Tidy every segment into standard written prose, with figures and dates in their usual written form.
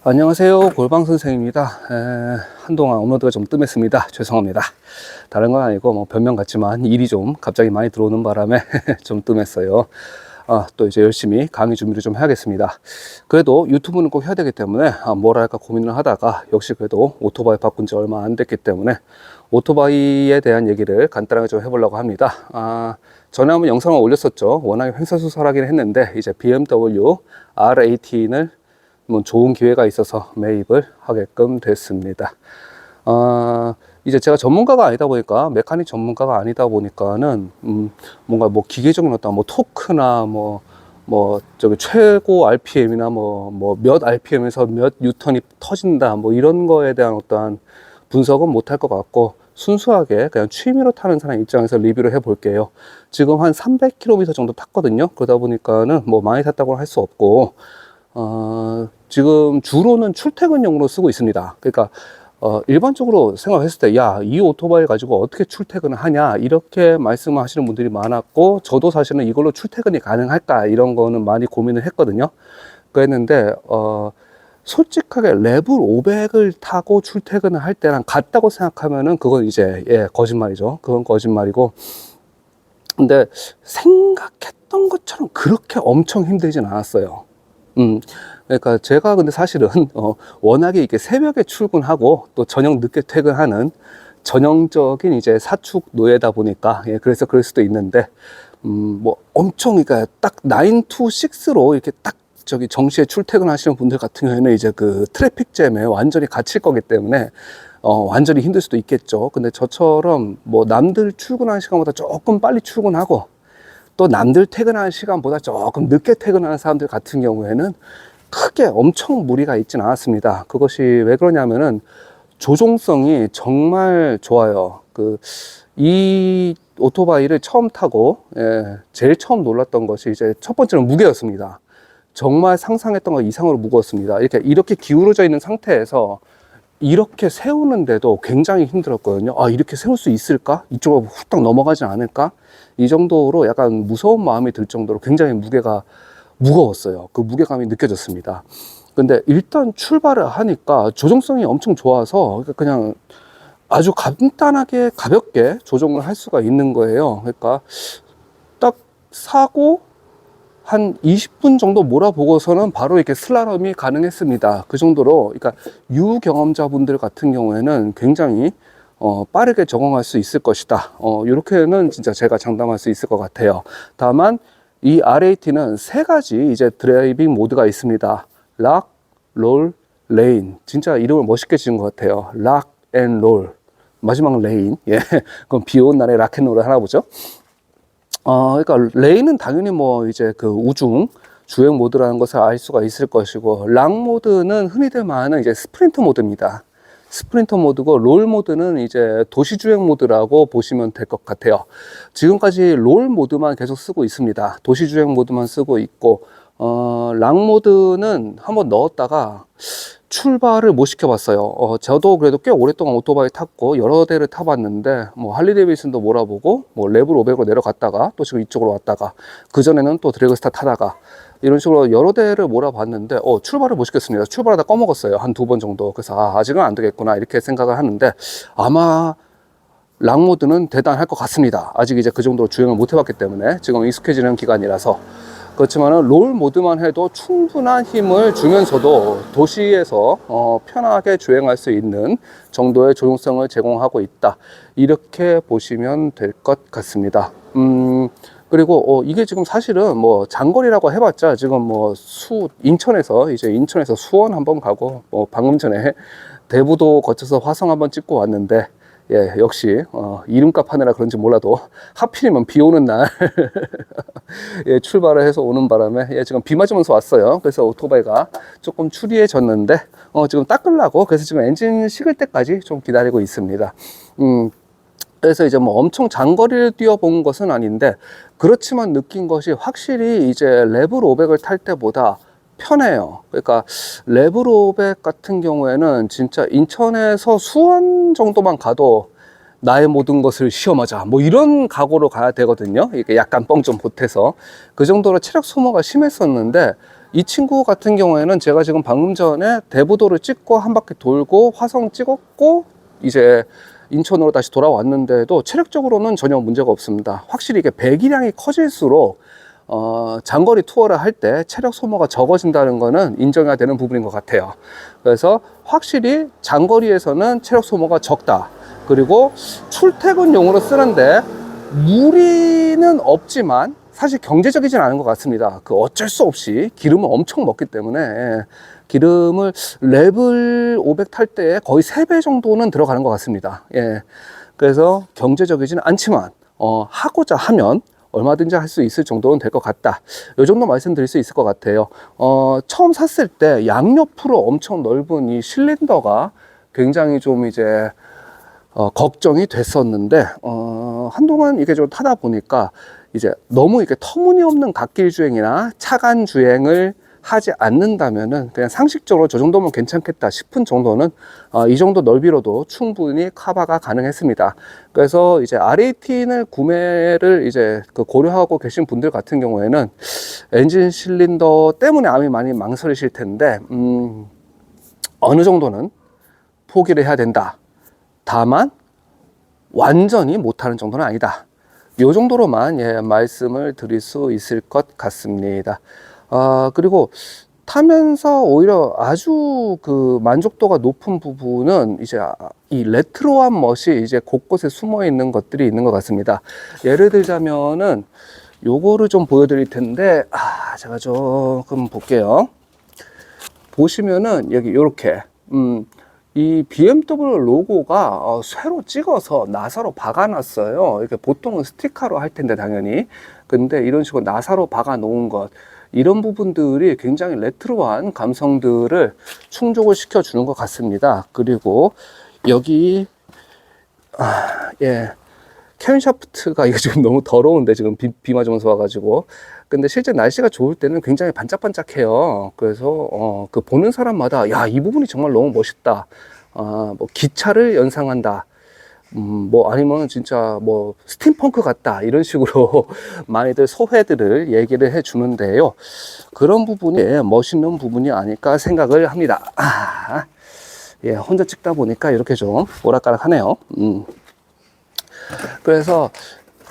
안녕하세요, 골방 선생입니다. 한동안 업로드가 좀 뜸했습니다. 죄송합니다. 다른 건 아니고 뭐 변명 같지만 일이 좀 갑자기 많이 들어오는 바람에 좀 뜸했어요. 또 이제 열심히 강의 준비를 좀 해야겠습니다. 그래도 유튜브는 꼭 해야 되기 때문에 뭘 할까 고민을 하다가 역시 그래도 오토바이 바꾼 지 얼마 안 됐기 때문에 오토바이에 대한 얘기를 간단하게 좀 해보려고 합니다. 전에 한번 영상을 올렸었죠. 워낙에 횡설수설하긴 했는데 이제 BMW R18을 뭐 좋은 기회가 있어서 매입을 하게끔 됐습니다. 이제 제가 전문가가 아니다 보니까, 메카닉 전문가가 아니다 보니까는 뭔가 뭐 기계적인 어떤 뭐 토크나 저기 최고 RPM이나 몇 RPM에서 몇 뉴턴이 터진다 뭐 이런 거에 대한 어떠한 분석은 못할 것 같고, 순수하게 그냥 취미로 타는 사람 입장에서 리뷰를 해 볼게요. 지금 한 300km 정도 탔거든요. 그러다 보니까는 뭐 많이 탔다고 할 수 없고, 지금 주로는 출퇴근용으로 쓰고 있습니다. 그러니까, 일반적으로 생각했을 때, 야, 이 오토바이 가지고 어떻게 출퇴근을 하냐, 이렇게 말씀을 하시는 분들이 많았고, 저도 사실은 이걸로 출퇴근이 가능할까, 이런 거는 많이 고민을 했거든요. 그랬는데, 솔직하게 레벨 500을 타고 출퇴근을 할 때랑 같다고 생각하면은, 그건 이제, 거짓말이죠. 그건 거짓말이고. 근데 생각했던 것처럼 그렇게 엄청 힘들진 않았어요. 그러니까 제가 근데 사실은 워낙에 이렇게 새벽에 출근하고 또 저녁 늦게 퇴근하는 전형적인 이제 사축 노예다 보니까, 그래서 그럴 수도 있는데, 뭐 엄청, 그러니까 딱 9 to 6로 이렇게 딱 저기 정시에 출퇴근하시는 분들 같은 경우에는 이제 그 트래픽 잼에 완전히 갇힐 거기 때문에 완전히 힘들 수도 있겠죠. 근데 저처럼 뭐 남들 출근하는 시간보다 조금 빨리 출근하고 또 남들 퇴근하는 시간보다 조금 늦게 퇴근하는 사람들 같은 경우에는 크게 엄청 무리가 있진 않았습니다. 그것이 왜 그러냐면은 조종성이 정말 좋아요. 이 오토바이를 처음 타고, 제일 처음 놀랐던 것이 이제 첫 번째는 무게였습니다. 정말 상상했던 것 이상으로 무거웠습니다. 이렇게 기울어져 있는 상태에서 이렇게 세우는데도 굉장히 힘들었거든요. 이렇게 세울 수 있을까? 이쪽으로 후딱 넘어가지 않을까? 이 정도로 약간 무서운 마음이 들 정도로 굉장히 무게가 무거웠어요. 그 무게감이 느껴졌습니다. 근데 일단 출발을 하니까 조종성이 엄청 좋아서 그냥 아주 간단하게 가볍게 조종을 할 수가 있는 거예요. 그러니까 딱 사고 한 20분 정도 몰아보고서는 바로 이렇게 슬라럼이 가능했습니다. 그 정도로, 그러니까 유경험자분들 같은 경우에는 굉장히 빠르게 적응할 수 있을 것이다. 이렇게는 진짜 제가 장담할 수 있을 것 같아요. 다만 이 R18은 세 가지 이제 드라이빙 모드가 있습니다. 락, 롤, 레인. 진짜 이름을 멋있게 지은 것 같아요. 락 앤 롤. 마지막은 레인. 그럼 비 오는 날에 락앤롤을 하나 보죠. 그러니까 레인은 당연히 뭐 이제 그 우중 주행 모드라는 것을 알 수가 있을 것이고, 락 모드는 흔히들 말하는 이제 스프린트 모드입니다. 스프린터 모드고, 롤 모드는 이제 도시 주행 모드라고 보시면 될 것 같아요. 지금까지 롤 모드만 계속 쓰고 있습니다. 도시 주행 모드만 쓰고 있고, 락 모드는 한번 넣었다가 출발을 못 시켜봤어요. 저도 그래도 꽤 오랫동안 오토바이 탔고 여러 대를 타봤는데, 뭐 할리 데이비슨도 몰아보고 뭐 레벨 500으로 내려갔다가 또 지금 이쪽으로 왔다가, 그전에는 또 드래그스타 타다가 이런 식으로 여러 대를 몰아봤는데 출발을 못 시켰습니다. 출발하다 꺼먹었어요. 한 2번 정도. 그래서 아직은 안 되겠구나 이렇게 생각을 하는데, 아마 락 모드는 대단할 것 같습니다. 아직 이제 그 정도로 주행을 못 해봤기 때문에 지금 익숙해지는 기간이라서. 그렇지만은 롤 모드만 해도 충분한 힘을 주면서도 도시에서 편하게 주행할 수 있는 정도의 조용성을 제공하고 있다, 이렇게 보시면 될 것 같습니다. 그리고 이게 지금 사실은 뭐 장거리라고 해봤자 지금 뭐 인천에서 수원 한번 가고, 방금 전에 대부도 거쳐서 화성 한번 찍고 왔는데, 역시 이름값 하느라 그런지 몰라도 하필이면 비 오는 날 출발을 해서 오는 바람에 지금 비 맞으면서 왔어요. 그래서 오토바이가 조금 추리해졌는데 지금 닦으려고, 그래서 지금 엔진 식을 때까지 좀 기다리고 있습니다. 그래서 이제 뭐 엄청 장거리를 뛰어본 것은 아닌데, 그렇지만 느낀 것이 확실히 이제 레벨 500을 탈 때보다 편해요. 그러니까 레벨 500 같은 경우에는 진짜 인천에서 수원 정도만 가도 나의 모든 것을 시험하자 뭐 이런 각오로 가야 되거든요. 이게 약간 뻥 좀 보태서. 그 정도로 체력 소모가 심했었는데, 이 친구 같은 경우에는 제가 지금 방금 전에 대부도를 찍고 한 바퀴 돌고 화성 찍었고 이제 인천으로 다시 돌아왔는데도 체력적으로는 전혀 문제가 없습니다. 확실히 이게 배기량이 커질수록 장거리 투어를 할 때 체력 소모가 적어진다는 거는 인정해야 되는 부분인 것 같아요. 그래서 확실히 장거리에서는 체력 소모가 적다. 그리고 출퇴근용으로 쓰는데 무리는 없지만 사실 경제적이진 않은 것 같습니다. 그 어쩔 수 없이 기름을 엄청 먹기 때문에 기름을 레벨 500 탈 때 거의 3배 정도는 들어가는 것 같습니다. 예. 그래서 경제적이진 않지만 하고자 하면 얼마든지 할 수 있을 정도는 될 것 같다. 이 정도 말씀드릴 수 있을 것 같아요. 처음 샀을 때 양옆으로 엄청 넓은 이 실린더가 굉장히 좀 이제 걱정이 됐었는데 한동안 이게 좀 타다 보니까 이제 너무 이렇게 터무니없는 갓길 주행이나 차간 주행을 하지 않는다면은 그냥 상식적으로 저 정도면 괜찮겠다 싶은 정도는 이 정도 넓이로도 충분히 커버가 가능했습니다. 그래서 이제 R18을 구매를 이제 고려하고 계신 분들 같은 경우에는 엔진 실린더 때문에 아마 많이 망설이실 텐데 어느 정도는 포기를 해야 된다. 다만 완전히 못하는 정도는 아니다. 이 정도로만 말씀을 드릴 수 있을 것 같습니다. 그리고 타면서 오히려 아주 그 만족도가 높은 부분은 이제 이 레트로한 멋이 이제 곳곳에 숨어 있는 것들이 있는 것 같습니다. 예를 들자면은 요거를 좀 보여드릴 텐데 제가 조금 볼게요. 보시면은 여기 요렇게 이 BMW 로고가 쇠로 찍어서 나사로 박아놨어요. 이렇게 보통은 스티커로 할 텐데 당연히. 근데 이런 식으로 나사로 박아 놓은 것, 이런 부분들이 굉장히 레트로한 감성들을 충족을 시켜주는 것 같습니다. 그리고 여기 캠샤프트가 이거 지금 너무 더러운데 지금 비 맞으면서 와가지고. 근데 실제 날씨가 좋을 때는 굉장히 반짝반짝해요. 그래서 그 보는 사람마다 야, 이 부분이 정말 너무 멋있다. 뭐 기차를 연상한다. 뭐 아니면 진짜 뭐 스팀펑크 같다, 이런 식으로 많이들 소회들을 얘기를 해 주는데요. 그런 부분이 멋있는 부분이 아닐까 생각을 합니다. 혼자 찍다 보니까 이렇게 좀 오락가락하네요. 그래서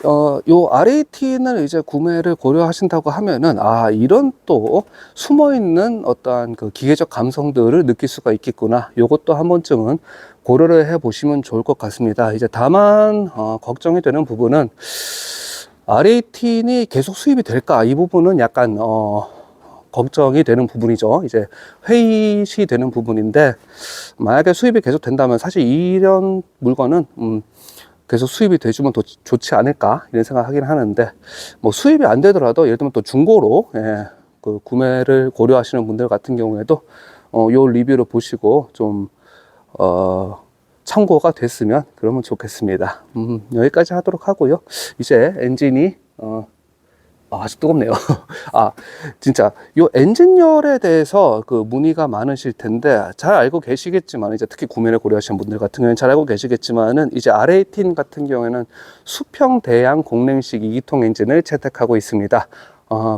요 R18을 이제 구매를 고려하신다고 하면은 이런 또 숨어있는 어떠한 그 기계적 감성들을 느낄 수가 있겠구나, 요것도 한 번쯤은 고려를 해 보시면 좋을 것 같습니다. 이제 다만 걱정이 되는 부분은 R18이 계속 수입이 될까, 이 부분은 약간 걱정이 되는 부분이죠. 이제 회의시 되는 부분인데, 만약에 수입이 계속 된다면 사실 이런 물건은 계속 수입이 돼주면 더 좋지 않을까, 이런 생각을 하긴 하는데, 뭐 수입이 안 되더라도 예를 들면 또 중고로 그 구매를 고려하시는 분들 같은 경우에도 요 리뷰를 보시고 좀 참고가 됐으면 그러면 좋겠습니다. 여기까지 하도록 하고요. 이제 엔진이 아주 뜨겁네요. 진짜 요 엔진열에 대해서 그 문의가 많으실 텐데, 잘 알고 계시겠지만, 이제 특히 구매를 고려하시는 분들 같은 경우에는 잘 알고 계시겠지만은, 이제 R18 같은 경우에는 수평 대양 공랭식 2기통 엔진을 채택하고 있습니다.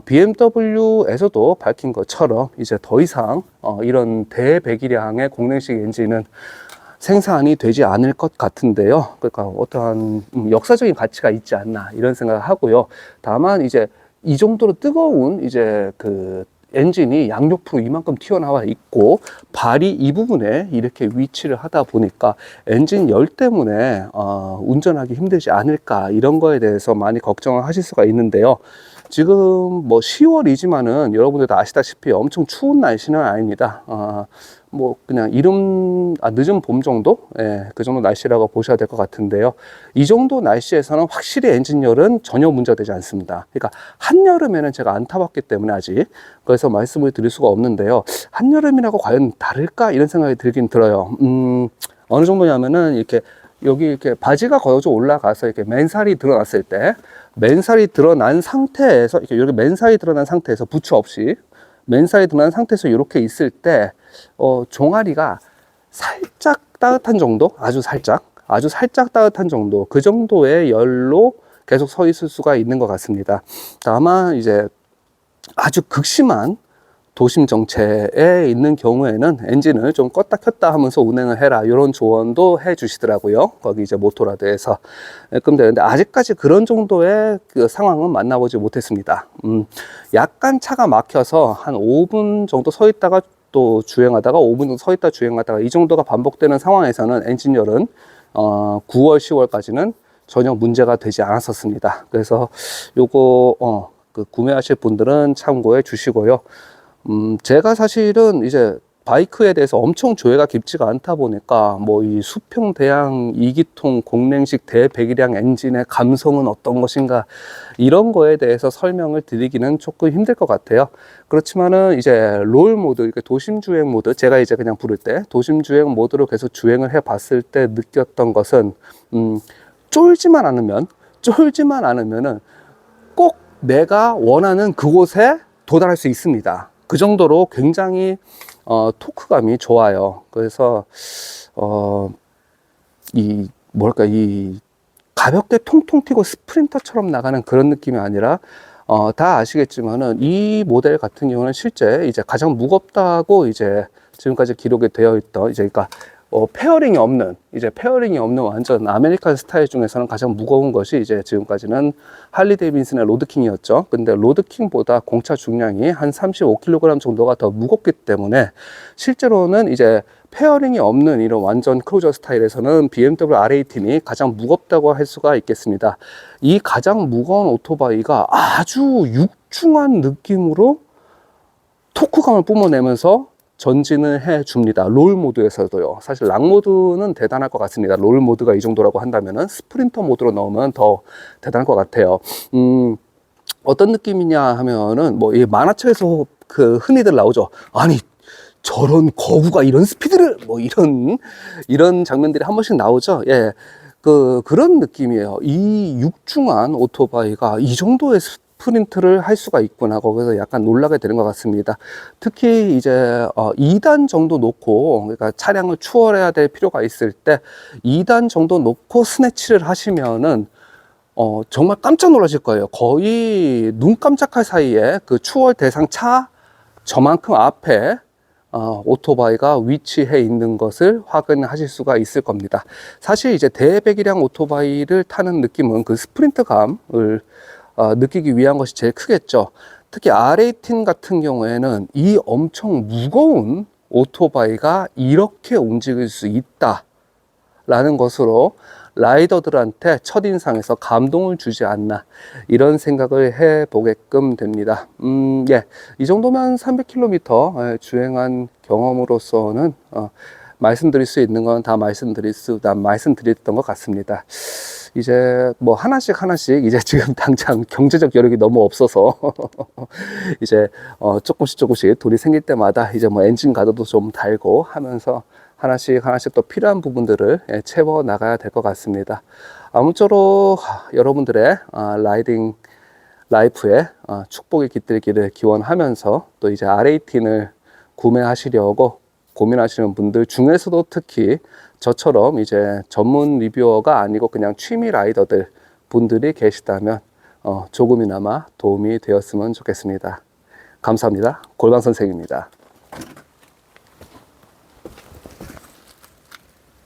BMW에서도 밝힌 것처럼 이제 더 이상 이런 대배기량의 공랭식 엔진은 생산이 되지 않을 것 같은데요. 그러니까 어떠한 역사적인 가치가 있지 않나, 이런 생각을 하고요. 다만 이제 이 정도로 뜨거운 이제 그 엔진이 양옆으로 이만큼 튀어나와 있고 발이 이 부분에 이렇게 위치를 하다 보니까 엔진 열 때문에 운전하기 힘들지 않을까, 이런 거에 대해서 많이 걱정을 하실 수가 있는데요. 지금 뭐 10월이지만은 여러분들도 아시다시피 엄청 추운 날씨는 아닙니다. 뭐 그냥 늦은 봄 정도, 그 정도 날씨라고 보셔야 될 것 같은데요. 이 정도 날씨에서는 확실히 엔진열은 전혀 문제가 되지 않습니다. 그러니까 한여름에는 제가 안 타봤기 때문에 아직, 그래서 말씀을 드릴 수가 없는데요. 한여름이라고 과연 다를까, 이런 생각이 들긴 들어요. 어느 정도냐면은 이렇게 여기 이렇게 바지가 거저 올라가서 이렇게 맨살이 드러났을 때, 맨살이 드러난 상태에서 이렇게 맨살이 드러난 상태에서 부츠 없이 맨살이 드러난 상태에서 이렇게 있을 때 종아리가 살짝 따뜻한 정도, 아주 살짝 따뜻한 정도, 그 정도의 열로 계속 서 있을 수가 있는 것 같습니다. 다만 이제 아주 극심한 도심 정체에 있는 경우에는 엔진을 좀 껐다 켰다 하면서 운행을 해라, 이런 조언도 해 주시더라고요. 거기 이제 모토라드에서. 근데 아직까지 그런 정도의 그 상황은 만나보지 못했습니다. 약간 차가 막혀서 한 5분 정도 서 있다가 또 주행하다가 5분 정도 서 있다 주행하다가 이 정도가 반복되는 상황에서는 엔진열은 9월, 10월까지는 전혀 문제가 되지 않았었습니다. 그래서 요거 그 구매하실 분들은 참고해 주시고요. 제가 사실은 이제 바이크에 대해서 엄청 조회가 깊지가 않다 보니까 뭐 이 수평 대양 2기통 공랭식 대배기량 엔진의 감성은 어떤 것인가, 이런 거에 대해서 설명을 드리기는 조금 힘들 것 같아요. 그렇지만은 이제 롤 모드, 도심 주행 모드, 제가 이제 그냥 부를 때 도심 주행 모드로 계속 주행을 해 봤을 때 느꼈던 것은 쫄지만 않으면은 꼭 내가 원하는 그곳에 도달할 수 있습니다. 그 정도로 굉장히 토크감이 좋아요. 그래서 이 가볍게 통통 튀고 스프린터처럼 나가는 그런 느낌이 아니라 다 아시겠지만은 이 모델 같은 경우는 실제 이제 가장 무겁다고 이제 지금까지 기록이 되어 있던 이제 그러니까 페어링이 없는 완전 아메리칸 스타일 중에서는 가장 무거운 것이 이제 지금까지는 할리 데이비슨의 로드킹이었죠. 근데 로드킹보다 공차 중량이 한 35kg 정도가 더 무겁기 때문에 실제로는 이제 페어링이 없는 이런 완전 크루저 스타일에서는 BMW R18이 가장 무겁다고 할 수가 있겠습니다. 이 가장 무거운 오토바이가 아주 육중한 느낌으로 토크감을 뿜어내면서 전진을 해 줍니다. 롤 모드에서도요. 사실 락 모드는 대단할 것 같습니다. 롤 모드가 이 정도라고 한다면은 스프린터 모드로 넣으면 더 대단할 것 같아요. 어떤 느낌이냐 하면은 뭐 이 만화책에서 그 흔히들 나오죠. 아니, 저런 거구가 이런 스피드를, 뭐 이런 장면들이 한 번씩 나오죠. 예. 그런 느낌이에요. 이 육중한 오토바이가 이 정도의 스프린트를 할 수가 있구나. 거기서 약간 놀라게 되는 것 같습니다. 특히 이제 2단 정도 놓고, 그러니까 차량을 추월해야 될 필요가 있을 때 2단 정도 놓고 스네치를 하시면은 정말 깜짝 놀라실 거예요. 거의 눈 깜짝할 사이에 그 추월 대상 차 저만큼 앞에 오토바이가 위치해 있는 것을 확인하실 수가 있을 겁니다. 사실 이제 대배기량 오토바이를 타는 느낌은 그 스프린트감을 느끼기 위한 것이 제일 크겠죠. 특히 R18 같은 경우에는 이 엄청 무거운 오토바이가 이렇게 움직일 수 있다라는 것으로 라이더들한테 첫인상에서 감동을 주지 않나, 이런 생각을 해 보게끔 됩니다. 예. 이 정도면 300km 주행한 경험으로서는 말씀드릴 수 있는 건 다 말씀드렸던 것 같습니다. 이제 뭐 하나씩 이제 지금 당장 경제적 여력이 너무 없어서 이제 조금씩 돈이 생길 때마다 이제 뭐 엔진 가드도 좀 달고 하면서 하나씩 또 필요한 부분들을 채워 나가야 될 것 같습니다. 아무쪼록 여러분들의 라이딩 라이프에 축복이 깃들기를 기원하면서, 또 이제 R18을 구매하시려고 고민하시는 분들 중에서도 특히 저처럼 이제 전문 리뷰어가 아니고 그냥 취미 라이더들 분들이 계시다면 조금이나마 도움이 되었으면 좋겠습니다. 감사합니다. 골방 선생입니다.